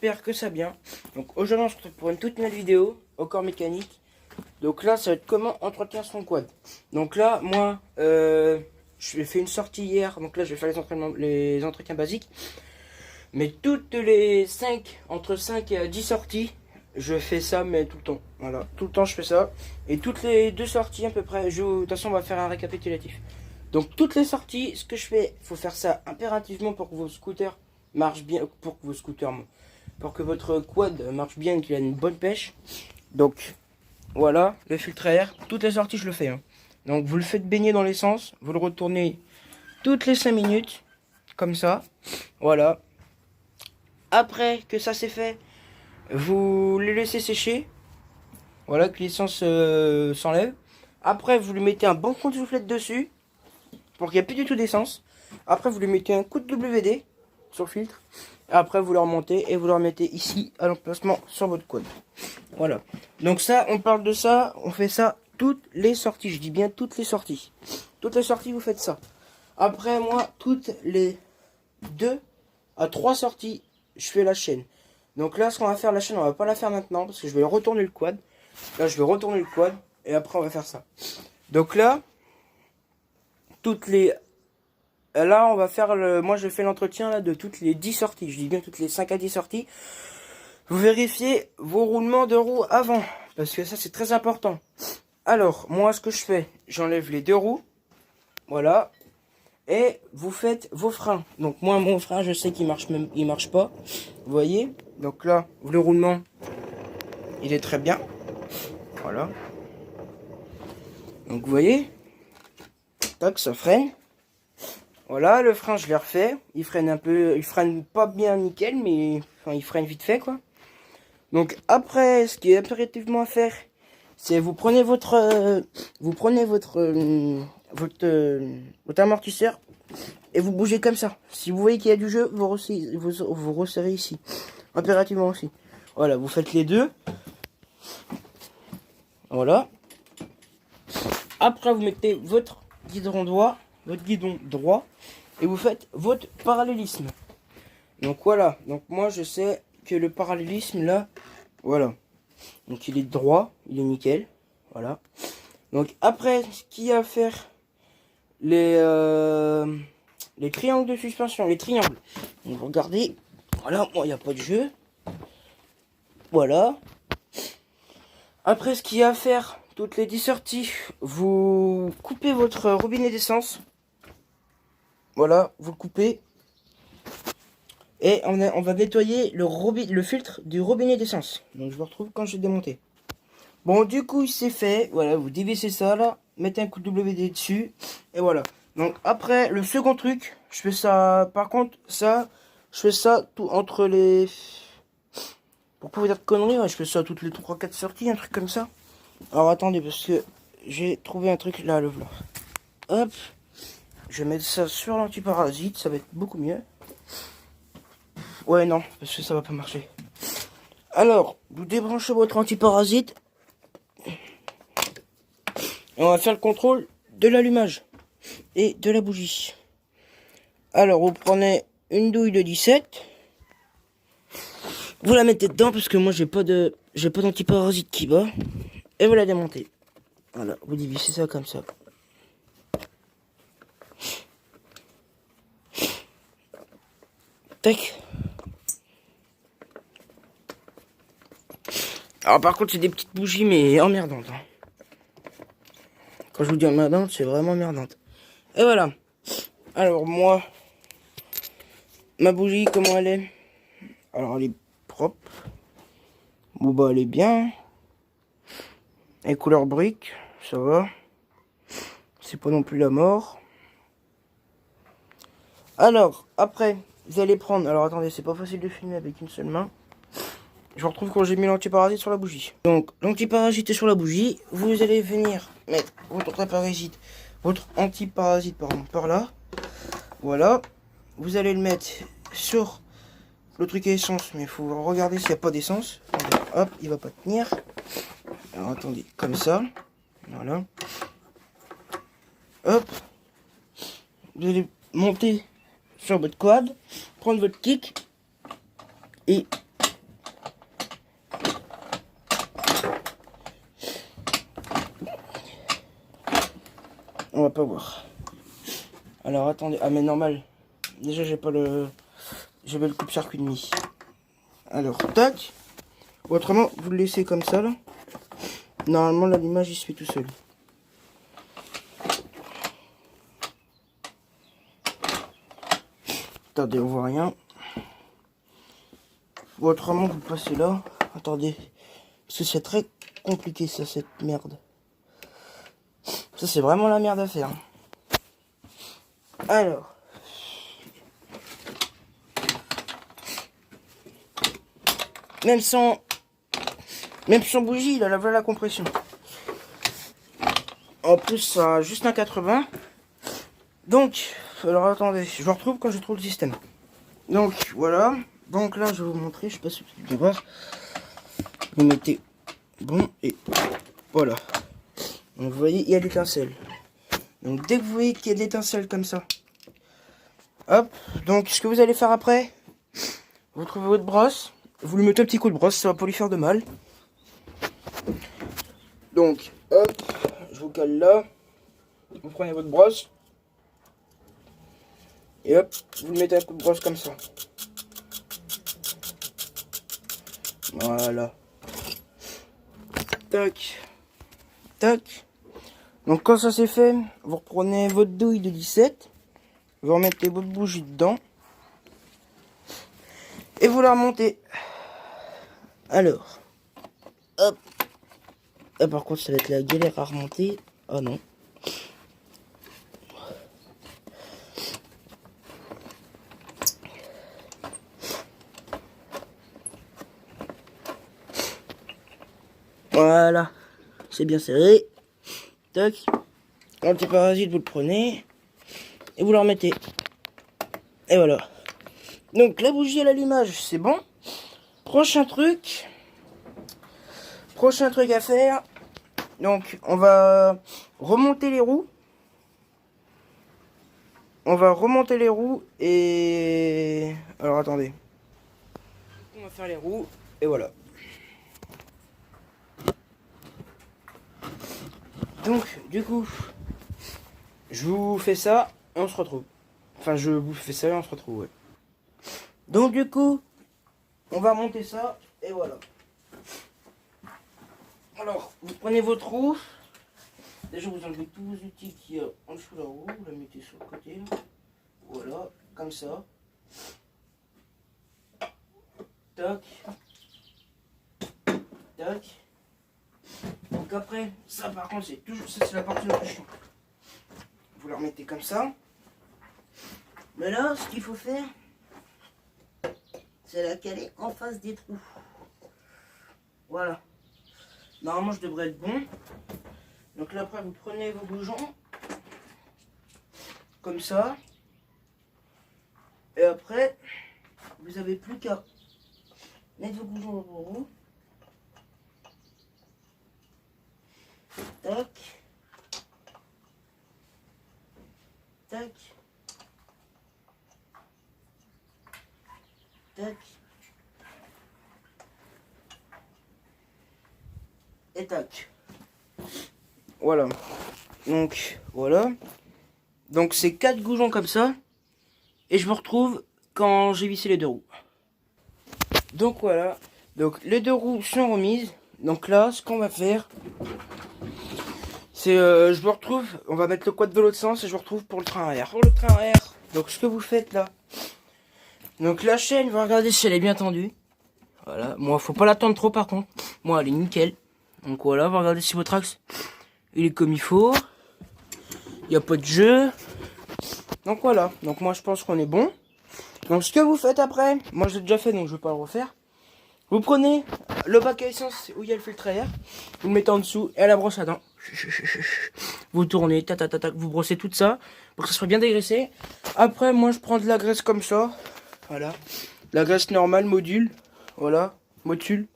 j'espère que ça va bien. Donc aujourd'hui on se retrouve pour une toute nouvelle vidéo au corps mécanique. Donc là ça va être comment entretenir son quad. Donc là moi j'ai fait une sortie hier, donc là je vais faire les entretiens basiques. Mais toutes les 5, entre 5 et 10 sorties, je fais ça mais tout le temps. Voilà, tout le temps je fais ça. Et toutes les 2 sorties à peu près, de toute façon on va faire un récapitulatif. Donc toutes les sorties, ce que je fais, il faut faire ça impérativement pour que vos scooters marchent bien, pour que votre quad marche bien et qu'il a une bonne pêche. Donc voilà, le filtre à air, toutes les sorties je le fais. Hein. Donc vous le faites baigner dans l'essence, vous le retournez toutes les 5 minutes, comme ça. Voilà. Après que ça c'est fait, vous le laissez sécher. Voilà, que l'essence s'enlève. Après vous lui mettez un bon coup de soufflette dessus, pour qu'il n'y ait plus du tout d'essence. Après vous lui mettez un coup de WD sur le filtre. Après vous le remontez et vous le remettez ici à l'emplacement sur votre quad. Voilà. Donc ça, on parle de ça, on fait ça toutes les sorties. Je dis bien toutes les sorties. Toutes les sorties, vous faites ça. Après moi, toutes les 2 à 3 sorties, je fais la chaîne. Donc là, ce qu'on va faire, la chaîne, on va pas la faire maintenant parce que je vais retourner le quad. Là, je vais retourner le quad et après on va faire ça. Donc là, là, on va faire moi, je fais l'entretien là de toutes les 10 sorties. Je dis bien toutes les 5 à 10 sorties. Vous vérifiez vos roulements de roues avant. Parce que ça, c'est très important. Alors, moi, ce que je fais, j'enlève les 2 roues. Voilà. Et vous faites vos freins. Donc, moi, mon frein, je sais qu'il marche pas. Vous voyez? Donc là, le roulement, il est très bien. Voilà. Donc, vous voyez? Tac, ça freine. Voilà, le frein, je l'ai refait. Il freine un peu, il freine pas bien nickel, mais enfin, il freine vite fait, quoi. Donc après, ce qui est impérativement à faire, c'est vous prenez votre amortisseur et vous bougez comme ça. Si vous voyez qu'il y a du jeu, vous resserrez ici, impérativement aussi. Voilà, vous faites les 2. Voilà. Après, vous mettez votre guidon droit, et vous faites votre parallélisme. Donc voilà. Donc moi, je sais que le parallélisme là, voilà. Donc il est droit, il est nickel. Voilà. Donc après, ce qu'il y a à faire, les triangles de suspension, les triangles. Donc vous regardez, voilà, moi il n'y a pas de jeu. Voilà. Après, ce qu'il y a à faire, toutes les 10 sorties, vous coupez votre robinet d'essence. Voilà, vous le coupez. Et on va nettoyer le filtre du robinet d'essence. Donc je le retrouve quand j'ai démonté. Bon, du coup, il s'est fait. Voilà, vous dévissez ça là. Mettez un coup de WD dessus. Et voilà. Donc après, le second truc, je fais ça. Par contre, ça, je fais ça tout entre les... Pour pas vous dire de conneries, ouais, je fais ça toutes les 3-4 sorties, un truc comme ça. Alors attendez, parce que j'ai trouvé un truc là, le voilà. Hop. Je vais mettre ça sur l'antiparasite, ça va être beaucoup mieux. Ouais, non, parce que ça va pas marcher. Alors, vous débranchez votre antiparasite. Et on va faire le contrôle de l'allumage et de la bougie. Alors, vous prenez une douille de 17. Vous la mettez dedans parce que moi j'ai pas d'antiparasite qui bat. Et vous la démontez. Voilà, vous divisez ça comme ça. Tac. Alors par contre c'est des petites bougies mais emmerdantes. Hein. Quand je vous dis emmerdante, c'est vraiment emmerdante. Et voilà. Alors moi, ma bougie, comment elle est? Alors elle est propre. Bon bah elle est bien. Elle est couleur brique, ça va. C'est pas non plus la mort. Alors, après, vous allez prendre... Alors attendez, c'est pas facile de filmer avec une seule main. Je retrouve quand j'ai mis l'antiparasite sur la bougie. Donc, l'antiparasite est sur la bougie. Vous allez venir mettre votre antiparasite par là. Voilà. Vous allez le mettre sur le truc à essence. Mais il faut regarder s'il n'y a pas d'essence. Hop, il va pas tenir. Alors, attendez, comme ça. Voilà. Hop. Vous allez monter sur votre quad. Prendre votre kick. Et On va pas voir. Alors attendez, ah mais normal. Déjà j'ai pas le... J'avais le coupe-circuit de mis. Alors, tac. Ou autrement, vous le laissez comme ça là. Normalement l'allumage il se fait tout seul. Attendez, on voit rien. Ou autrement vous le passez là. Attendez. Parce que c'est très compliqué ça, cette merde. Ça c'est vraiment la merde à faire. Alors. Même sans bougie, il a la compression. En plus, ça a juste un 80. Donc, alors attendez, je retrouve quand je trouve le système. Donc, voilà. Donc là, je vais vous montrer, je sais pas si vous pouvez voir. Vous mettez bon et voilà. Donc, vous voyez, il y a l'étincelle. Donc, dès que vous voyez qu'il y a l'étincelle comme ça, hop. Donc, ce que vous allez faire après, vous trouvez votre brosse. Vous lui mettez un petit coup de brosse, ça va pas lui faire de mal. Donc, hop, je vous cale là. Vous prenez votre brosse. Et hop, vous le mettez un coup de brosse comme ça. Voilà. Tac. Tac. Donc quand ça c'est fait, vous reprenez votre douille de 17. Vous remettez votre bougie dedans. Et vous la remontez. Alors. Hop. Ah, par contre ça va être la galère à remonter. Ah non. Voilà. C'est bien serré. Tac. Antiparasite, vous le prenez. Et vous le remettez. Et voilà. Donc la bougie à l'allumage, c'est bon. Prochain truc à faire. Donc on va remonter les roues. Et... Alors attendez. On va faire les roues. Et voilà. Donc du coup, je vous fais ça et on se retrouve. Enfin je vous fais ça et on se retrouve, ouais. Donc du coup, on va monter ça et voilà. Alors, vous prenez votre roue. Déjà, vous enlevez tous vos outils qui sont en dessous de la roue. Vous la mettez sur le côté. Voilà, comme ça. Tac. Tac. Donc après, ça par contre, c'est toujours... Ça, c'est la partie la plus chiante. Vous la remettez comme ça. Mais là, ce qu'il faut faire, c'est la caler en face des trous. Voilà. Normalement, je devrais être bon. Donc là, après, vous prenez vos boujons. Comme ça. Et après, vous n'avez plus qu'à mettre vos boujons dans vos roues. Tac. Tac. Tac. Et tac. Voilà. Donc, voilà. Donc, c'est 4 goujons comme ça. Et je me retrouve quand j'ai vissé les deux roues. Donc, voilà. Donc, les deux roues sont remises. Donc là, ce qu'on va faire, c'est, je me retrouve, on va mettre le quad de l'autre sens et je me retrouve pour le train arrière. Pour le train arrière, donc ce que vous faites là. Donc la chaîne, vous regardez si elle est bien tendue. Voilà. Moi, faut pas l'attendre trop par contre. Moi, elle est nickel. Donc voilà, vous regardez si votre axe, il est comme il faut. Il n'y a pas de jeu. Donc voilà. Donc moi, je pense qu'on est bon. Donc ce que vous faites après, moi je l'ai déjà fait donc je vais pas le refaire. Vous prenez le bac à essence où il y a le filtre à air, vous le mettez en dessous et à la brosse à dents. Vous tournez, vous brossez tout ça pour que ça soit bien dégraissé. Après, moi je prends de la graisse comme ça. Voilà. La graisse normale, module. Voilà. Module.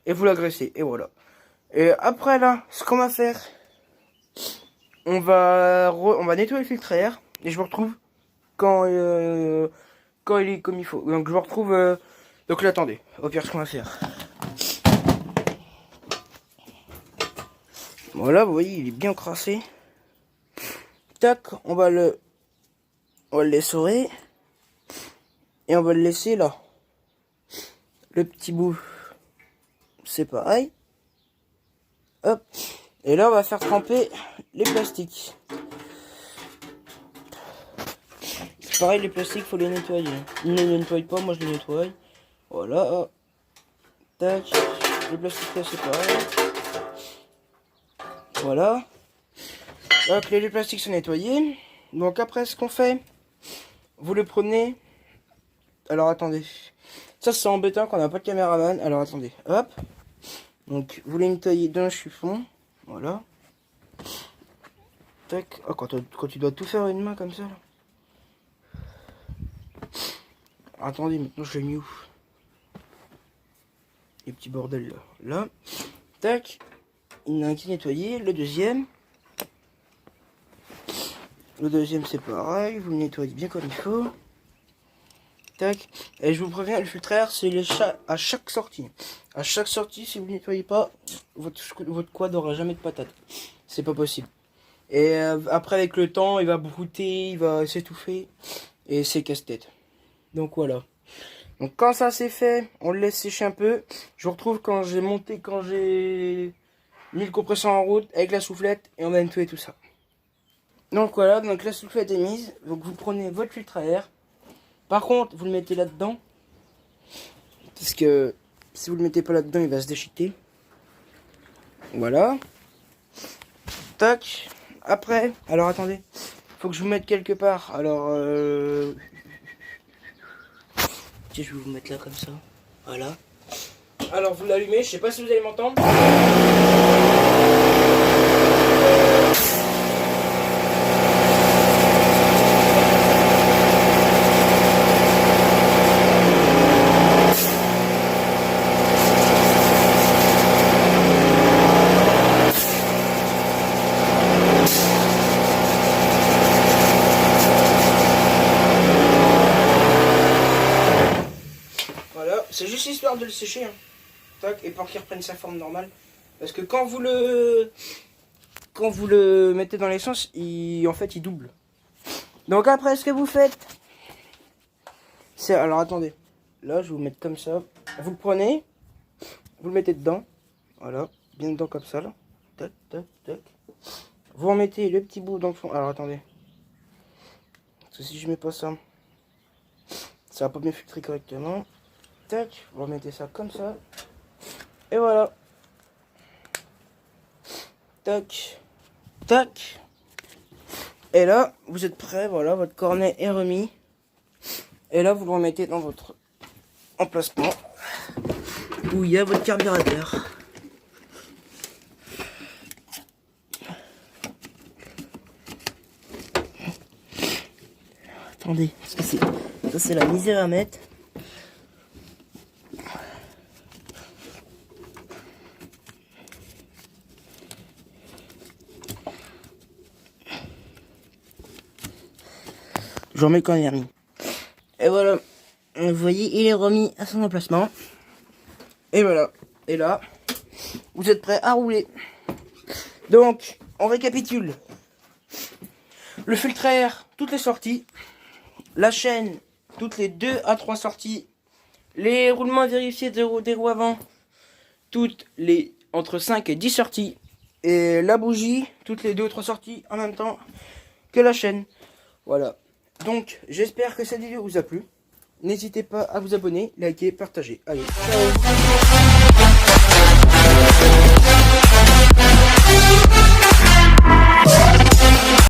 Et vous la graissez. Et voilà. Et après là, ce qu'on va faire, on va nettoyer le filtre à air. Et je vous retrouve quand il est comme il faut. Donc je vous retrouve... Donc là, attendez. Au pire, ce qu'on va faire. Voilà, vous voyez, il est bien crassé. Tac, on va le l'essorer. Et on va le laisser là. Le petit bout, c'est pareil. Hop. Et là, on va faire tremper les plastiques. C'est pareil, les plastiques, faut les nettoyer. Ils ne les nettoient pas, moi je les nettoie. Voilà. Hop. Tac. Les plastiques là, c'est pareil. Voilà. Donc les plastiques sont nettoyés. Donc après, ce qu'on fait, vous le prenez. Alors attendez. Ça c'est embêtant quand on n'a pas de caméraman. Alors attendez. Hop. Donc vous les nettoyez d'un chiffon. Voilà. Tac. Oh, quand tu dois tout faire à une main comme ça. Là. Attendez, maintenant je l'ai mis où? Les petits bordels là. Là. Tac. Il y en a un qui est nettoyé. Le deuxième. Le deuxième c'est pareil. Vous le nettoyez bien comme il faut. Tac. Et je vous préviens, le filtre à air c'est à chaque sortie. À chaque sortie, si vous ne nettoyez pas, votre quad n'aura jamais de patate. C'est pas possible. Et après avec le temps, il va brouter, il va s'étouffer. Et c'est casse-tête. Donc voilà. Donc quand ça c'est fait, on le laisse sécher un peu. Je vous retrouve quand j'ai mis le compresseur en route avec la soufflette et on va nettoyer tout ça. Donc voilà, donc la soufflette est mise. Donc vous prenez votre filtre à air. Par contre, vous le mettez là-dedans. Parce que si vous le mettez pas là-dedans, il va se déchiqueter. Voilà. Tac. Après, alors attendez. Faut que je vous mette quelque part. Alors, tiens, je vais vous mettre là comme ça. Voilà. Alors, vous l'allumez. Je sais pas si vous allez m'entendre. C'est juste histoire de le sécher, hein. Tac, et pour qu'il reprenne sa forme normale. Parce que quand vous le mettez dans l'essence, en fait, il double. Donc après, ce que vous faites, c'est... Alors attendez, là, je vais vous mettre comme ça. Vous le prenez, vous le mettez dedans. Voilà, bien dedans comme ça, là. Tac, tac, tac. Vous remettez le petit bout dans le fond. Alors attendez. Parce que si je mets pas ça, ça va pas bien filtrer correctement. Tac, vous remettez ça comme ça. Et voilà. Tac. Tac. Et là, vous êtes prêts. Voilà, votre cornet est remis. Et là, vous le remettez dans votre emplacement où il y a votre carburateur. Attendez, parce que ça c'est la misère à mettre. J'en mets quand il est remis. Et voilà. Vous voyez, il est remis à son emplacement. Et voilà. Et là, vous êtes prêts à rouler. Donc, on récapitule. Le filtre à air, toutes les sorties. La chaîne, toutes les 2 à 3 sorties. Les roulements vérifiés des roues avant, toutes les entre 5 et 10 sorties. Et la bougie, toutes les 2 ou 3 sorties en même temps que la chaîne. Voilà. Donc, j'espère que cette vidéo vous a plu. N'hésitez pas à vous abonner, liker, partager. Allez, ciao.